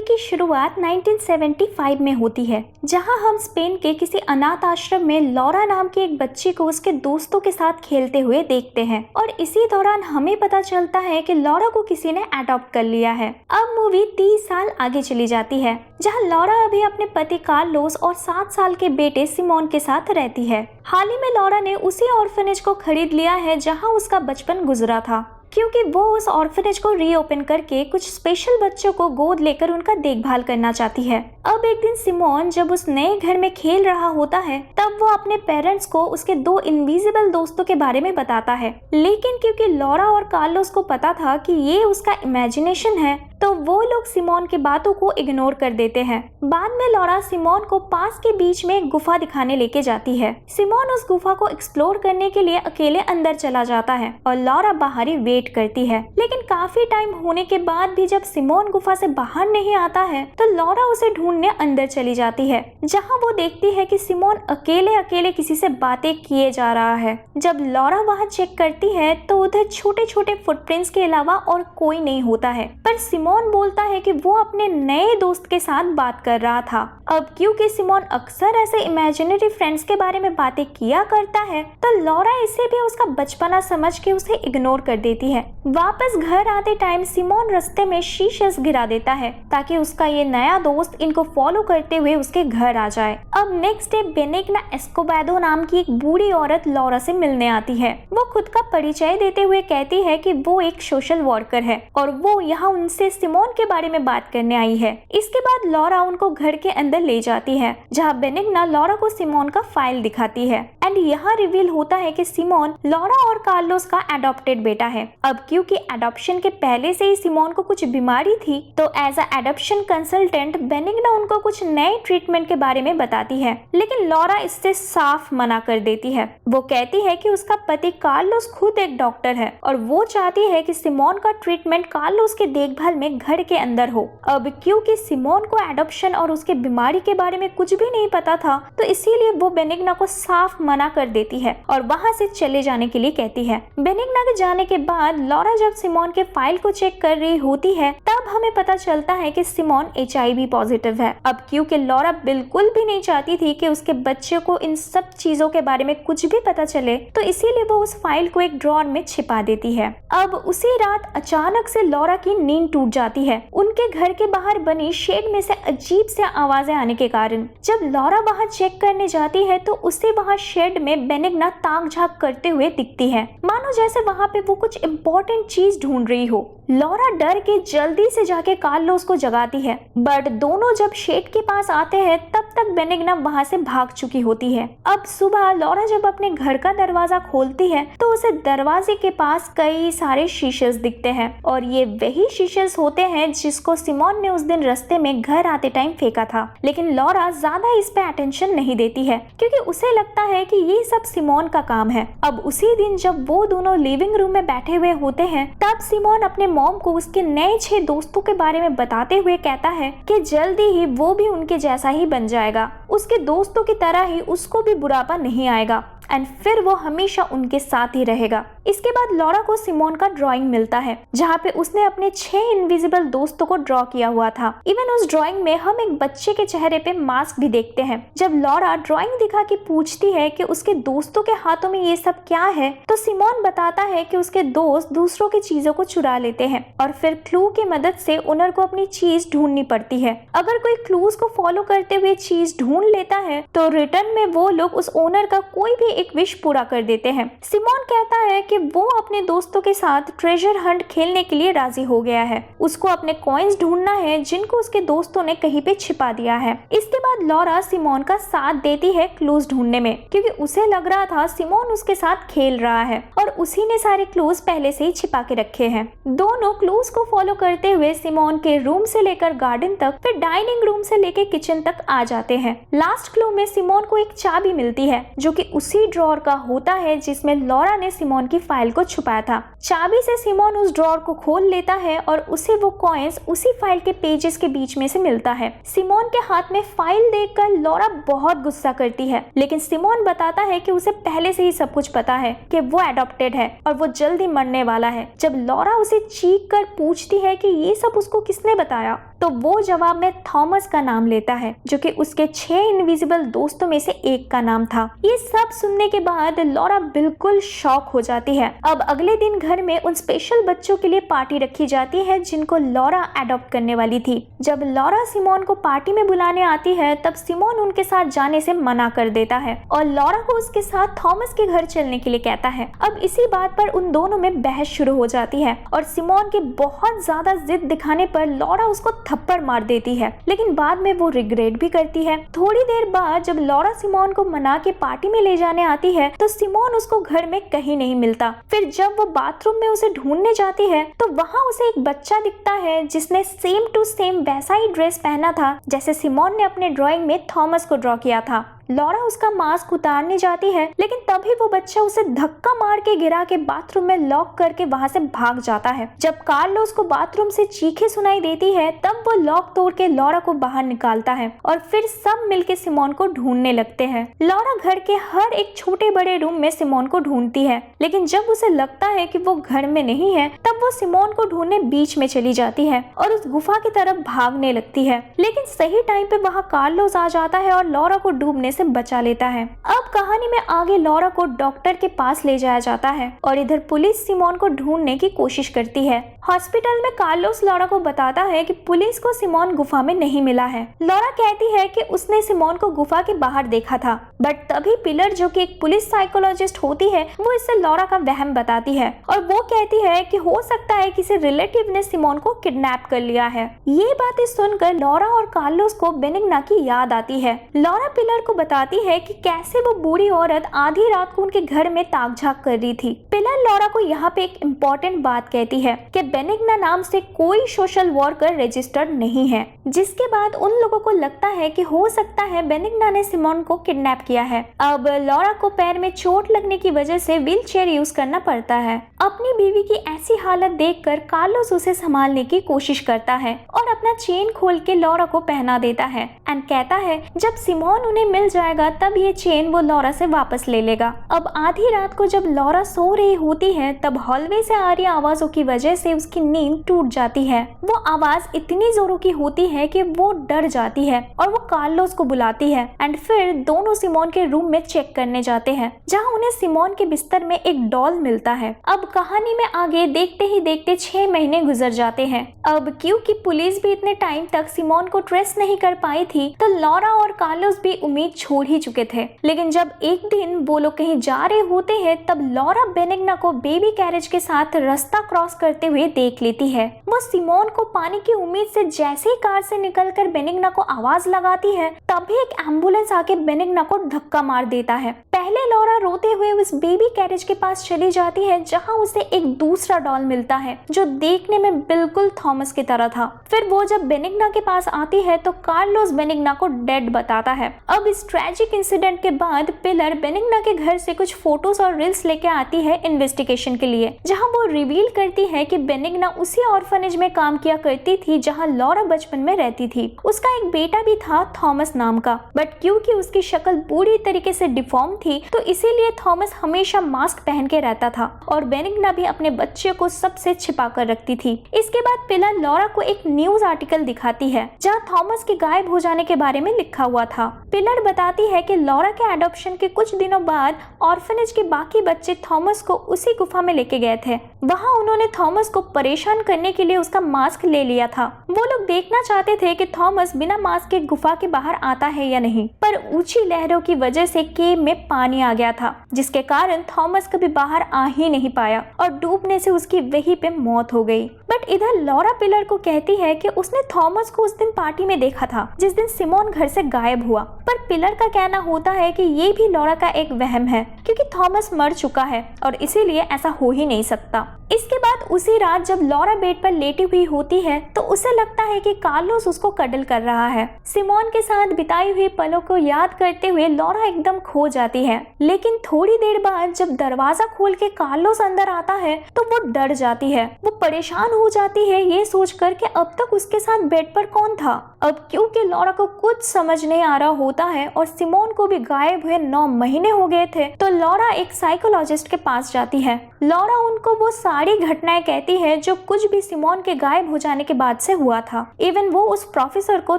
की शुरुआत 1975 में होती है, जहां हम स्पेन के किसी अनाथ आश्रम में लॉरा नाम की एक बच्ची को उसके दोस्तों के साथ खेलते हुए देखते हैं और इसी दौरान हमें पता चलता है कि लॉरा को किसी ने अडॉप्ट कर लिया है। अब मूवी 30 साल आगे चली जाती है, जहां लॉरा अभी अपने पति कार्लोस और 7 साल के बेटे सिमोन के साथ रहती है। हाल ही में लॉरा ने उसी ऑर्फनेज को खरीद लिया है जहां उसका बचपन गुजरा था, क्योंकि वो उस ऑर्फनेज को रीओपन करके कुछ स्पेशल बच्चों को गोद लेकर उनका देखभाल करना चाहती है। अब एक दिन सिमोन जब उस नए घर में खेल रहा होता है, तब वो अपने पेरेंट्स को उसके 2 इनविजिबल दोस्तों के बारे में बताता है, लेकिन क्योंकि लॉरा और कार्लोस को पता था कि ये उसका इमेजिनेशन है, तो वो लोग सिमोन की बातों को इग्नोर कर देते हैं। बाद में लॉरा सिमोन को पास के बीच में एक गुफा दिखाने लेके जाती है। सिमोन उस गुफा को एक्सप्लोर करने के लिए अकेले अंदर चला जाता है और लॉरा बाहर ही वेट करती है, लेकिन काफी टाइम होने के बाद भी जब सिमोन गुफा से बाहर नहीं आता है, तो लॉरा उसे ढूंढने अंदर चली जाती है, जहाँ वो देखती है कि सिमोन अकेले अकेले किसी से बातें किए जा रहा है। जब लॉरा वहाँ चेक करती है तो उधर छोटे छोटे फुटप्रिंट्स के अलावा और कोई नहीं होता है, पर सिमोन बोलता है कि वो अपने नए दोस्त के साथ बात कर रहा था। अब क्योंकि सिमोन अक्सर ऐसे इमेजिनरी फ्रेंड्स के बारे में बातें किया करता है, तो लॉरा इसे भी उसका बचपना समझ के उसे इग्नोर कर देती है। वापस घर आते टाइम सिमोन रास्ते में शीशेस गिरा देता है ताकि उसका ये नया दोस्त इनको फॉलो करते हुए उसके घर आ जाए। अब नेक्स्ट डे बेनिग्ना एस्कोबादो नाम की एक बूढ़ी औरत लॉरा से मिलने आती है। वो खुद का परिचय देते हुए कहती है कि वो एक सोशल वर्कर है और वो यहाँ उनसे सिमोन के बारे में बात करने आई है। इसके बाद लॉरा उनको घर के अंदर ले जाती है, जहाँ बेनिग्ना लॉरा को सिमोन का फाइल दिखाती है एंड यहाँ रिवील होता है कि सिमोन लॉरा और कार्लोस का एडॉप्टेड बेटा है। अब क्योंकि एडॉप्शन के पहले से ही सिमोन को कुछ बीमारी थी, तो एज अ एडॉप्शन कंसल्टेंट बेनिग्ना उनको कुछ नए ट्रीटमेंट के बारे में बताती है, लेकिन लॉरा इससे साफ मना कर देती है। वो कहती है कि उसका पति कार्लोस खुद एक डॉक्टर है और वो चाहती है कि सिमोन का ट्रीटमेंट कार्लोस के देखभाल में घर के अंदर हो। अब क्योंकि सिमोन को एडॉप्शन और उसके बीमारी के बारे में कुछ भी नहीं पता था, तो इसीलिए वो बेनिग्ना को साफ मना कर देती है और वहाँ से चले जाने के लिए कहती है। बेनिग्ना के जाने के बाद लॉरा जब सिमोन के फाइल को चेक कर रही होती है, तब हमें पता चलता है कि सिमोन HIV पॉजिटिव है। अब क्योंकि लॉरा बिल्कुल भी नहीं चाहती थी कि उसके बच्चे को इन सब चीजों के बारे में कुछ भी पता चले, तो इसीलिए वो उस फाइल को एक ड्रॉअर में छिपा देती है। अब उसी रात अचानक से लॉरा की नींद टूट जाती है, उनके घर के बाहर बनी शेड में से अजीब से आवाजें आने के कारण। जब लॉरा वहां चेक करने जाती है, तो उसे वहां शेड में बेनिग्ना ताक झांक करते हुए दिखती है, मानो जैसे वहां पे वो कुछ इम्पोर्टेंट चीज ढूंढ रही हो। लॉरा डर के जल्दी से जाके कार्लोस को जगाती है, बट दोनों जब शेड के पास आते हैं, तब तक बेनिग्ना वहां से भाग चुकी होती है। अब सुबह लॉरा जब अपने घर का दरवाजा खोलती है, तो उसे दरवाजे के पास कई सारे शीशेस दिखते हैं और ये वही शीशेस होते हैं जिसको सिमोन ने उस दिन रास्ते में घर आते टाइम फेंका था। लेकिन लॉरा ज्यादा इस पे अटेंशन नहीं देती है, क्योंकि उसे लगता है कि ये सब सिमोन का काम है। अब उसी दिन जब वो दोनों लिविंग रूम में बैठे हुए होते हैं, तब सिमोन अपने मॉम को उसके नए 6 दोस्तों के बारे में बताते हुए कहता है कि जल्दी ही वो भी उनके जैसा ही बन जाएगा, उसके दोस्तों की तरह ही उसको भी बुढ़ापा नहीं आएगा एंड फिर वो हमेशा उनके साथ ही रहेगा। इसके बाद लॉरा को सिमोन का ड्राइंग मिलता है, जहाँ पे उसने अपने 6 इनविजिबल दोस्तों को ड्रॉ किया हुआ था। इवन उस ड्राइंग में हम एक बच्चे के चेहरे पे मास्क भी देखते हैं। जब लॉरा ड्राइंग दिखा के पूछती है कि उसके दोस्तों के हाथों में ये सब क्या है, तो सिमोन बताता है कि उसके दोस्त दूसरों की चीजों को चुरा लेते हैं और फिर क्लू की मदद से ओनर को अपनी चीज ढूंढनी पड़ती है। अगर कोई क्लूज को फॉलो करते हुए चीज ढूंढ लेता है, तो रिटर्न में वो लोग उस ओनर का कोई भी एक विश पूरा कर देते हैं। सिमोन कहता है कि वो अपने दोस्तों के साथ ट्रेजर हंट खेलने के लिए राजी हो गया है। उसको अपने कॉइन्स ढूंढना है जिनको उसके दोस्तों ने कहीं पे छिपा दिया है। इसके बाद लॉरा सिमोन का साथ देती है क्लूज ढूंढने में, क्योंकि उसे लग रहा था सिमोन उसके साथ खेल रहा है और उसी ने सारे क्लूज पहले से ही छिपा के रखे हैं। दोनों क्लूज को फॉलो करते हुए सिमोन के रूम से लेकर गार्डन तक, फिर डाइनिंग रूम से लेकर किचन तक आ जाते हैं। लास्ट क्लू में सिमोन को एक चाबी मिलती है, जो कि उसी ड्रॉअर का होता है जिसमें लॉरा ने सिमोन की फाइल को छुपाया था। चाबी से सिमोन उस ड्रॉअर को खोल लेता है और उसे वो कॉइन्स उसी फाइल के पेजेस के बीच में से मिलता है। सिमोन के हाथ में फाइल देखकर लॉरा बहुत गुस्सा करती है, लेकिन सिमोन बताता है कि उसे पहले से ही सब कुछ पता है कि वो एडॉप्टेड है और वो जल्दी मरने वाला है। जब लॉरा उसे चीख कर पूछती है कि ये सब उसको किसने बताया, तो वो जवाब में थॉमस का नाम लेता है, जो कि उसके 6 इनविजिबल दोस्तों में से एक का नाम था। ये सब सुनने के बाद लॉरा बिल्कुल शॉक हो जाती है। अब अगले दिन घर में उन स्पेशल बच्चों के लिए पार्टी रखी जाती है जिनको लॉरा अडॉप्ट करने वाली थी। जब लॉरा सिमोन को पार्टी में बुलाने आती है तब सिमोन उनके साथ जाने से मना कर देता है और लॉरा को उसके साथ थॉमस के घर चलने के लिए कहता है। अब इसी बात पर उन दोनों में बहस शुरू हो जाती है और सिमोन के बहुत ज्यादा जिद दिखाने पर लॉरा उसको थप्पड़ मार देती है, लेकिन बाद में वो रिग्रेट भी करती है। थोड़ी देर बाद जब लॉरा सिमोन को मना के पार्टी में ले जाने आती है तो सिमोन उसको घर में कहीं नहीं मिलता। फिर जब वो बाथरूम में उसे ढूंढने जाती है तो वहाँ उसे एक बच्चा दिखता है जिसने सेम टू सेम वैसा ही ड्रेस पहना था जैसे सिमोन ने अपने ड्राइंग में थॉमस को ड्रॉ किया था। लॉरा उसका मास्क उतारने जाती है, लेकिन तभी वो बच्चा उसे धक्का मार के गिरा के बाथरूम में लॉक करके वहां से भाग जाता है। जब कार्लोस को बाथरूम से चीखें सुनाई देती है तब वो लॉक तोड़ के लॉरा को बाहर निकालता है और फिर सब मिलके सिमोन को ढूंढने लगते हैं। लॉरा घर के हर एक छोटे बड़े रूम में सिमोन को ढूंढती है, लेकिन जब उसे लगता है कि वो घर में नहीं है तब वो सिमोन को ढूंढने बीच में चली जाती है और उस गुफा की तरफ भागने लगती है। लेकिन सही टाइम पे वहाँ कार्लोस आ जाता है और लॉरा को डूबने से बचा लेता है। अब कहानी में आगे लॉरा को डॉक्टर के पास ले जाया जाता है और इधर पुलिस सिमोन को ढूंढने की कोशिश करती है। हॉस्पिटल में कार्लोस लॉरा को बताता है कि पुलिस को सिमोन गुफा में नहीं मिला है। लॉरा कहती है कि उसने सिमोन को गुफा के बाहर देखा था, बट तभी पिलर जो कि एक पुलिस साइकोलॉजिस्ट होती है वो इससे लॉरा का वहम बताती है और वो कहती है कि हो सकता है किसी रिलेटिव ने सिमोन को किडनैप कर लिया है। ये बातें सुनकर लॉरा और कार्लोस को बेनिग्ना की याद आती है। लॉरा पिलर को बताती है कि कैसे वो बूढ़ी औरत आधी रात को उनके घर में ताक झाक कर रही थी। पिलर लॉरा को यहाँ पे एक इम्पोर्टेंट बात कहती है कि बेनिग्ना नाम से कोई सोशल वर्कर रजिस्टर्ड नहीं है, जिसके बाद उन लोगों को लगता है कि हो सकता है बेनिग्ना ने सिमोन को किडनैप किया है। अब लॉरा को पैर में चोट लगने की वजह से व्हील चेयर यूज करना पड़ता है। अपनी बीवी की ऐसी हालत देखकर कार्लोस उसे संभालने की कोशिश करता है और अपना चेन खोल के लॉरा को पहना देता है एंड कहता है जब सिमोन उन्हें मिल जाएगा तब ये चेन वो लॉरा से वापस ले लेगा। अब आधी रात को जब लॉरा सो रही होती है तब हॉलवे से आ रही आवाजों की वजह से उसकी नींद टूट जाती है। वो आवाज इतनी जोरों की होती है कि वो डर जाती है और वो कार्लोस को बुलाती है एंड फिर दोनों सिमोन के रूम में चेक करने जाते हैं, जहां उन्हें सिमोन के बिस्तर में एक डॉल मिलता है। अब कहानी में आगे देखते ही देखते 6 महीने गुजर जाते हैं। अब क्योंकि पुलिस भी इतने टाइम तक सिमोन को ट्रेस नहीं कर पाई थी तो लॉरा और कार्लोस भी उम्मीद छोड़ ही चुके थे। लेकिन जब एक दिन वो लोग कहीं जा रहे होते हैं तब लॉरा बेनिग्ना को बेबी कैरेज के साथ रास्ता क्रॉस करते हुए देख लेती है। वो सिमोन को पाने की उम्मीद से जैसे ही कार से निकलकर बेनिग्ना को आवाज लगाती है तभी एक एम्बुलेंस आके बेनिग्ना को धक्का मार देता है। पहले लॉरा रोते हुए उस बेबी कैरेज के पास चली जाती है जहां उसे एक दूसरा डॉल मिलता है जो देखने में बिल्कुल थॉमस की तरह था। फिर वो जब बेनिग्ना के पास आती है तो कार्लोस बेनिग्ना को डेड बताता है। अब इस ट्रैजिक इंसिडेंट के बाद पिलर बेनिग्ना के घर से कुछ फोटोज और रील्स लेके आती है इन्वेस्टिगेशन के लिए, जहां वो रिवील करती है कि बेनिग्ना उसी ऑर्फनेज में काम किया करती थी जहां लॉरा बचपन में रहती थी। उसका एक बेटा भी था थॉमस नाम का, बट क्योंकि उसकी शक्ल पूरी तरीके से डिफॉर्म थी तो इसीलिए थॉमस हमेशा मास्क पहन के रहता था और बेनिग्ना भी अपने बच्चे को सबसे छिपा कर रखती थी। इसके बाद पिलर लॉरा को एक न्यूज आर्टिकल दिखाती है जहाँ थॉमस के गायब हो जाने के बारे में लिखा हुआ था। पिलर बताती है कि लॉरा के एडॉप्शन के कुछ दिनों बाद ऑर्फनेज के बाकी बच्चे थॉमस को उसी गुफा में लेके गए थे। वहाँ उन्होंने थॉमस को परेशान करने के लिए उसका मास्क ले लिया था। वो लोग देखना चाहते थे कि थॉमस बिना मास्क के गुफा के बाहर आता है या नहीं, पर ऊंची लहरों की वजह से केव में पानी आ गया था, जिसके कारण थॉमस कभी बाहर आ ही नहीं पाया और डूबने से उसकी वहीं पे मौत हो गई। बट इधर लॉरा पिलर को कहती है कि उसने थॉमस को उस दिन पार्टी में देखा था जिस दिन सिमोन घर से गायब हुआ, पर पिलर का कहना होता है कि ये भी लॉरा का एक वहम है क्योंकि थॉमस मर चुका है और इसीलिए ऐसा हो ही नहीं सकता। इसके बाद उसी रात जब लॉरा बेड पर लेटी हुई होती है तो उसे लगता है कि कार्लोस उसको कडल कर रहा है। सिमोन के साथ बिताई हुई पलों को याद करते हुए लॉरा एकदम खो जाती है, लेकिन थोड़ी देर बाद जब दरवाजा खोल के कार्लोस अंदर आता है तो वो डर जाती है। वो परेशान हो जाती है ये सोचकर कि अब तक उसके साथ बेड पर कौन था। अब क्योंकि लॉरा को कुछ समझ नहीं आ रहा होता है और सिमोन को भी गायब हुए 9 महीने हो गए थे तो लॉरा एक साइकोलॉजिस्ट के पास जाती है लॉरा उनको वो सारी घटनाएं कहती है जो कुछ भी सिमोन के गायब हो जाने के बाद से हुआ था। इवन वो उस प्रोफेसर को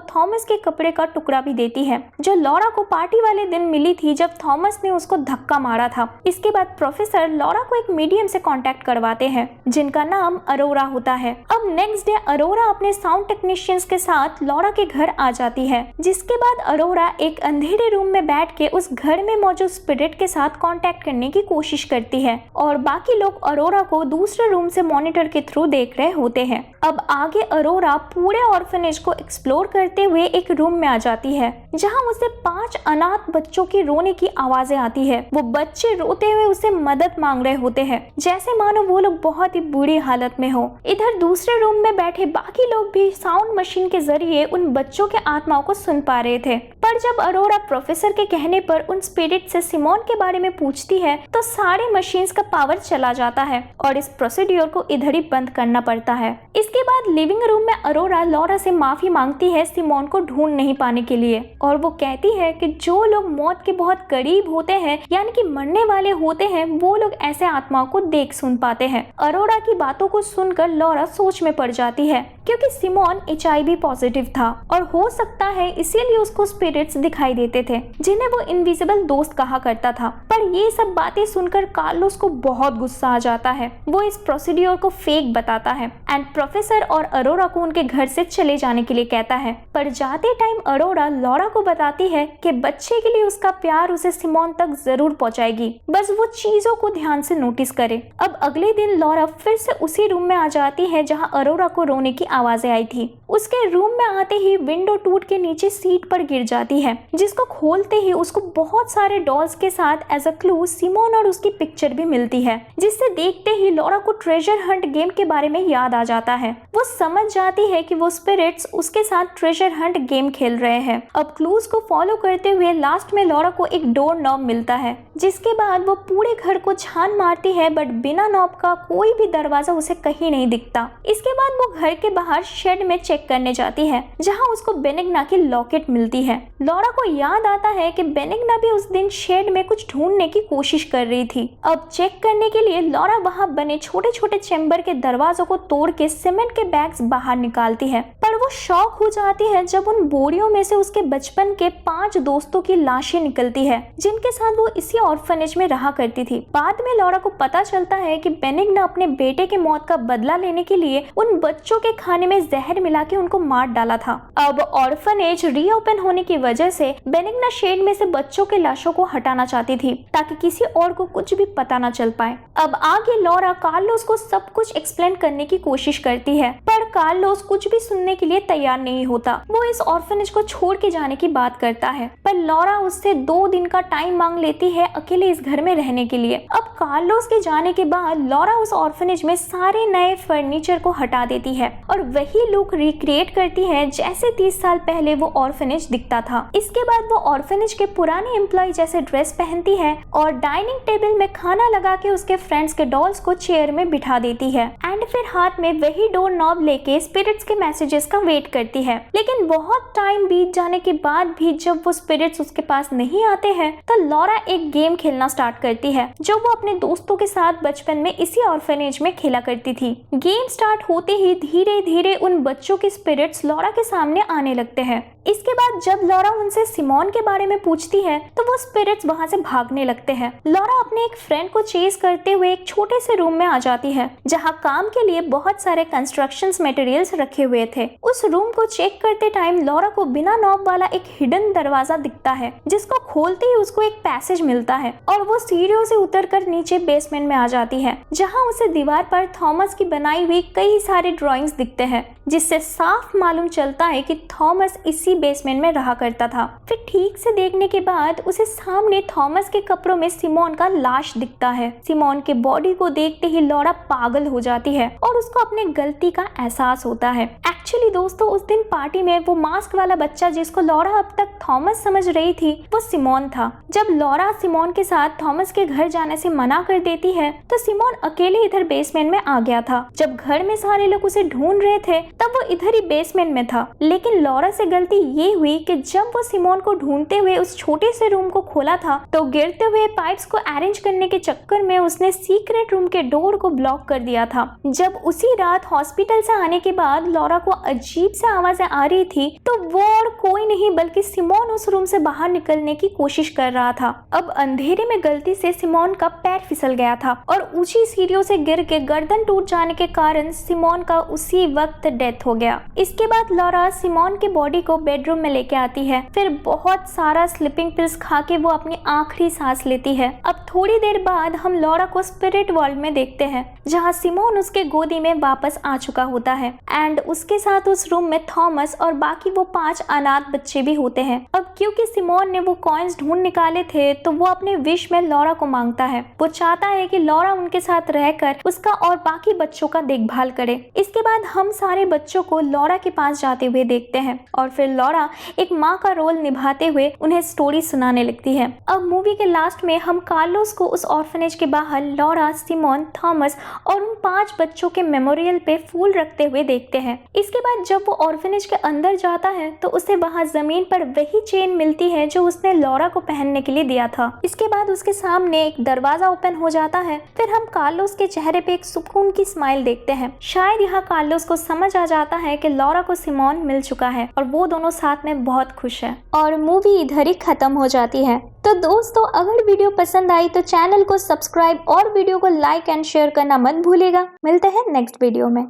थॉमस के कपड़े का टुकड़ा भी देती है जो लॉरा को पार्टी वाले दिन मिली थी जब थॉमस ने उसको धक्का मारा था। इसके बाद प्रोफेसर लॉरा को एक मीडियम से कांटेक्ट करवाते हैं जिनका नाम अरोरा होता है। अब नेक्स्ट डे अरोरा अपने साउंड टेक्नीशियंस के साथ लॉरा के घर आ जाती है, जिसके बाद अरोरा एक अंधेरे रूम में बैठ के उस घर में मौजूद स्पिरिट के साथ कांटेक्ट करने की कोशिश करती है और बाकी लोग अरोरा को दूसरे रूम से मॉनिटर के थ्रू देख रहे होते हैं। अब आगे अरोरा पूरे ऑर्फनेज को एक्सप्लोर करते हुए एक रूम में आ जाती है जहां उसे 5 अनाथ बच्चों की रोने की आवाजें आती है। वो बच्चे रोते हुए उसे मदद मांग रहे होते हैं, जैसे मानो वो लोग बहुत ही बुरी हालत में हो। इधर दूसरे रूम में बैठे बाकी लोग भी साउंड मशीन के जरिए उन बच्चों के आत्माओं को सुन पा रहे थे। पर जब अरोरा प्रोफेसर के कहने पर उन स्पिरिट से सिमोन के बारे में पूछती है तो सारे मशीन्स का पावर चला जाता है और इस प्रोसीड्योर को इधर ही बंद करना पड़ता है। इसके बाद लिविंग रूम में अरोरा लॉरा से माफी मांगती है सिमोन को ढूंढ नहीं पाने के लिए और वो कहती है कि जो लोग मौत के बहुत करीब होते हैं यानी कि मरने वाले होते हैं वो लोग ऐसे आत्माओं को देख सुन पाते हैं। अरोरा की बातों को सुनकर लॉरा सोच में पड़ जाती है क्योंकि सिमोन HIV पॉजिटिव था और हो सकता है इसीलिए उसको स्पिरिट्स दिखाई देते थे जिन्हें वो इनविजिबल दोस्त कहा करता था। पर ये सब बातें सुनकर कार्लोस को बहुत गुस्सा आ जाता है। वो इस प्रोसीड्योर को फेक बताता है एंड प्रोफेसर और अरोरा को उनके घर से चले जाने के लिए कहता है। पर जाते टाइम अरोरा लॉरा को बताती है कि बच्चे के लिए उसका प्यार उसे सिमोन तक जरूर पहुंचाएगी, बस वो चीजों को ध्यान से नोटिस करे। अब अगले दिन लॉरा फिर से उसी रूम में आ जाती है जहां अरोरा को रोने की आवाजें आई थी। उसके रूम में आते ही विंडो टूट के नीचे सीट पर गिर जाती है, जिसको खोलते ही उसको बहुत सारे डॉल्स के साथ एज अ क्लू सिमोन और उसकी पिक्चर भी मिलती है, जिससे देखते ही लॉरा को ट्रेजर हंट गेम के बारे में याद आ जाता है। वो समझ जाती है कि वो स्पिरिट्स उसके साथ ट्रेजर हंट गेम खेल रहे हैं। अब क्लूज को फॉलो करते हुए लास्ट में लॉरा को एक डोर नॉब मिलता है, जिसके बाद वो पूरे घर को छान मारती है बट बिना नॉब का कोई भी दरवाजा उसे कहीं नहीं दिखता। इसके बाद वो घर के बाहर शेड में चेक करने जाती है जहां उसको बेनिग्ना की लॉकेट मिलती है। लॉरा को याद आता है कि बेनिग्ना भी उस दिन शेड में कुछ ढूंढने की कोशिश कर रही थी। अब चेक करने के लिए लॉरा वहां बने छोटे छोटे चेम्बर के दरवाजों को तोड़ के सीमेंट के बैग्स बाहर निकालती है, पर वो शॉक हो जाती है जब उन बोरियों में से उसके बचपन के 5 दोस्तों की लाशें निकलती है जिनके साथ वो इसी ऑर्फनेज में रहा करती थी। बाद में लॉरा को पता चलता है कि बेनिग्ना अपने बेटे के मौत का बदला लेने के लिए उन बच्चों के खाने में जहर मिला के उनको मार डाला था। अब ऑर्फनेज रीओपन होने की वजह से बेनिग्ना शेड में से बच्चों के लाशों को हटाना चाहती थी ताकि किसी और को कुछ भी पता न चल पाए। अब आगे लॉरा कार्लोस को सब कुछ एक्सप्लेन करने की कोशिश करती है, पर कार्लोस कुछ भी सुनने के लिए तैयार नहीं होता। वो इस ऑर्फनेज को छोड़ के जाने की बात करता है, पर लॉरा उससे 2 दिन का टाइम मांग लेती है अकेले इस घर में रहने के लिए। अब कार्लोस के जाने के बाद लॉरा उस ऑर्फनेज में सारे नए फर्नीचर को हटा देती है और वही लुक रिक्रिएट करती है जैसे 30 साल पहले वो ऑर्फनेज दिखता था। इसके बाद वो ऑर्फनेज के पुराने एम्प्लॉय जैसे ड्रेस पहनती है और डाइनिंग टेबल में खाना लगा के उसके फ्रेंड्स के डॉल्स को चेयर में बिठा देती है एंड फिर हाथ में वही डोर नॉब लेके स्पिरिट्स के मैसेजेस का वेट करती है। लेकिन बहुत टाइम बीत जाने के बाद भी जब वो स्पिरिट्स उसके पास नहीं आते हैं तो लॉरा एक गेम खेलना स्टार्ट करती है जो वो अपने दोस्तों के साथ बचपन में इसी ऑर्फनेज में खेला करती थी। गेम स्टार्ट होते ही धीरे धीरे उन बच्चों के स्पिरिट्स लॉरा के सामने आने लगते हैं। इसके बाद जब लॉरा उनसे सिमोन के बारे में पूछती है तो वो स्पिरिट्स वहां से भागने लगते हैं। लॉरा अपने एक फ्रेंड को चेस करते हुए एक छोटे से रूम में आ जाती है जहां काम के लिए बहुत सारे कंस्ट्रक्शन मटेरियल्स रखे हुए थे। उस रूम को चेक करते टाइम लॉरा को बिना नॉब वाला एक हिडन दरवाजा दिखता है, जिसको खोलते ही उसको एक पैसेज मिलता है और वो सीढ़ियों से उतरकर नीचे बेसमेंट में आ जाती है जहां उसे दीवार पर थॉमस की बनाई हुई कई सारे ड्राइंग्स दिखते हैं, जिससे साफ मालूम चलता है कि थॉमस इसी बेसमेंट में रहा करता था। फिर ठीक से देखने के बाद उसे सामने थॉमस के कपड़ों में सिमोन का लाश दिखता है। सिमोन के बॉडी को देखते ही लॉरा पागल हो जाती है और उसको अपने गलती का एहसास होता है। एक्चुअली दोस्तों, उस दिन पार्टी में वो मास्क वाला बच्चा जिसको लॉरा अब तक थॉमस समझ रही थी वो सिमोन था। जब लॉरा सिमोन के साथ थॉमस के घर जाने से मना कर देती है तो सिमोन अकेले इधर बेसमेंट में आ गया था। जब घर में सारे लोग उसे ढूंढ रहे थे तब वो इधर ही बेसमेंट में था। लेकिन लॉरा से गलती ये हुई कि जब वो सिमोन को ढूंढते हुए उस छोटे से रूम को खोला था तो गिरते हुए पाइप्स को अरेंज करने के चक्कर में उसने सीक्रेट रूम के डोर को ब्लॉक कर दिया था। जब उसी रात हॉस्पिटल से आने के बाद लॉरा को अजीब सी आवाजें आ रही थी तो वो और कोई नहीं बल्कि सिमोन उस रूम से बाहर निकलने की कोशिश कर रहा था। अब अंधेरे में गलती से सिमोन का पैर फिसल गया था और ऊंची सीढ़ियों से गिर के गर्दन टूट जाने के कारण सिमोन का उसी वक्त डेथ हो गया। इसके बाद लॉरा सिमोन की बॉडी को बेडरूम में लेके आती है। फिर बहुत सारा स्लीपिंग पिल्स खा के वो अपनी आखिरी सांस लेती है। अब थोड़ी देर बाद हम लॉरा को स्पिरिट वर्ल्ड में देखते हैं जहाँ सिमोन उसके गोदी में वापस आ चुका होता है एंड उसके साथ उस रूम में थॉमस और बाकी वो 5 अनाथ बच्चे भी होते हैं। अब क्योंकि सिमोन ने वो कॉइन्स ढूंढ निकाले थे तो वो अपने विश में लॉरा को मांगता है। वो चाहता है कि लॉरा उनके साथ रहकर उसका और बाकी बच्चों का देखभाल करे। इसके बाद हम सारे बच्चों को लॉरा के पास जाते हुए देखते हैं और फिर लॉरा एक माँ का रोल निभाते हुए उन्हें स्टोरी सुनाने लगती है। अब मूवी के लास्ट में हम कार्लोस को उस ऑर्फनेज के बाहर लॉरा, सिमोन, थॉमस और उन 5 बच्चों के मेमोरियल पे फूल रखते हुए देखते हैं। इसके बाद जब वो ऑर्फनेज के अंदर जाता है तो उसे वहाँ जमीन पर वही चेन मिलती है जो उसने लॉरा को पहनने के लिए दिया था। इसके बाद उसके सामने एक दरवाजा ओपन हो जाता है। फिर हम कार्लोस के चेहरे पे एक सुकून की स्माइल देखते हैं। शायद यहाँ कार्लोस को समझ आ जाता है कि लॉरा को सिमोन मिल चुका है और वो दोनों साथ में बहुत खुश है और मूवी इधर ही खत्म हो जाती है। तो दोस्तों अगर वीडियो पसंद आई तो चैनल को सब्सक्राइब और वीडियो को लाइक एंड शेयर करना मत भूलिएगा। मिलते हैं नेक्स्ट वीडियो में।